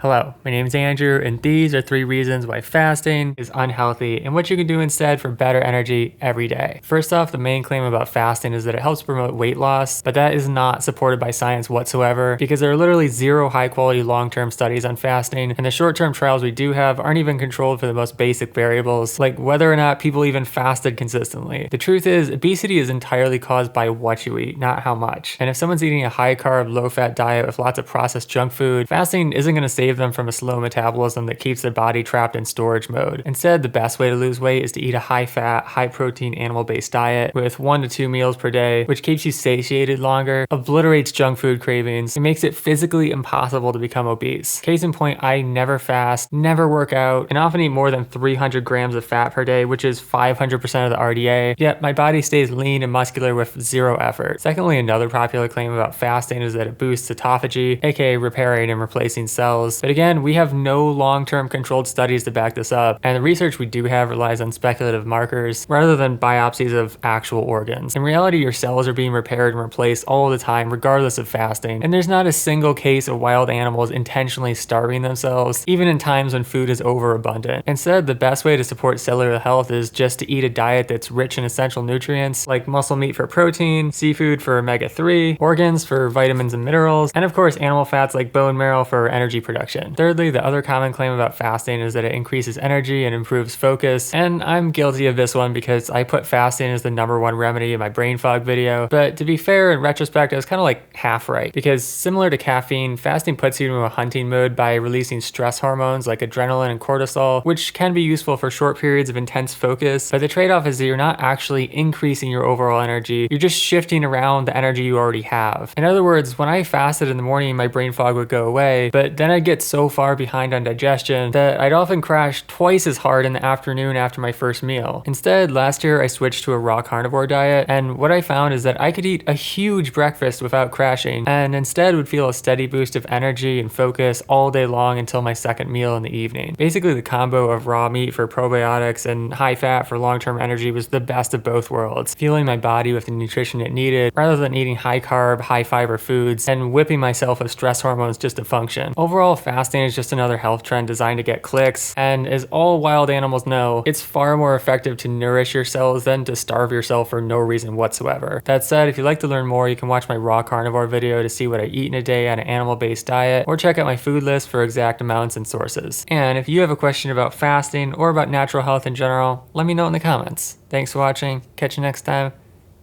Hello, my name is Andrew, and these are 3 reasons why fasting is unhealthy and what you can do instead for better energy every day. First off, the main claim about fasting is that it helps promote weight loss, but that is not supported by science whatsoever because there are literally 0 high-quality long-term studies on fasting, and the short-term trials we do have aren't even controlled for the most basic variables, like whether or not people even fasted consistently. The truth is, obesity is entirely caused by what you eat, not how much. And if someone's eating a high-carb, low-fat diet with lots of processed junk food, fasting isn't going to save them from a slow metabolism that keeps their body trapped in storage mode. Instead, the best way to lose weight is to eat a high-fat, high-protein, animal-based diet with 1 to 2 meals per day, which keeps you satiated longer, obliterates junk food cravings, and makes it physically impossible to become obese. Case in point, I never fast, never work out, and often eat more than 300 grams of fat per day, which is 500% of the RDA, yet my body stays lean and muscular with 0 effort. Secondly, another popular claim about fasting is that it boosts autophagy, aka repairing and replacing cells. But again, we have no long-term controlled studies to back this up, and the research we do have relies on speculative markers rather than biopsies of actual organs. In reality, your cells are being repaired and replaced all the time regardless of fasting, and there's not a single case of wild animals intentionally starving themselves, even in times when food is overabundant. Instead, the best way to support cellular health is just to eat a diet that's rich in essential nutrients like muscle meat for protein, seafood for omega-3, organs for vitamins and minerals, and of course animal fats like bone marrow for energy production. Thirdly, the other common claim about fasting is that it increases energy and improves focus, and I'm guilty of this one because I put fasting as the #1 remedy in my brain fog video, but to be fair, in retrospect, I was kind of like half right, because similar to caffeine, fasting puts you into a hunting mode by releasing stress hormones like adrenaline and cortisol, which can be useful for short periods of intense focus, but the trade-off is that you're not actually increasing your overall energy, you're just shifting around the energy you already have. In other words, when I fasted in the morning, my brain fog would go away, but then I'd get so far behind on digestion that I'd often crash twice as hard in the afternoon after my first meal. Instead, last year I switched to a raw carnivore diet, and what I found is that I could eat a huge breakfast without crashing, and instead would feel a steady boost of energy and focus all day long until my second meal in the evening. Basically, the combo of raw meat for probiotics and high fat for long-term energy was the best of both worlds, fueling my body with the nutrition it needed rather than eating high carb, high fiber foods and whipping myself with stress hormones just to function. Overall, fasting is just another health trend designed to get clicks, and as all wild animals know, it's far more effective to nourish your cells than to starve yourself for no reason whatsoever. That said, if you'd like to learn more, you can watch my raw carnivore video to see what I eat in a day on an animal-based diet, or check out my food list for exact amounts and sources. And if you have a question about fasting or about natural health in general, let me know in the comments. Thanks for watching, catch you next time,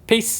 peace!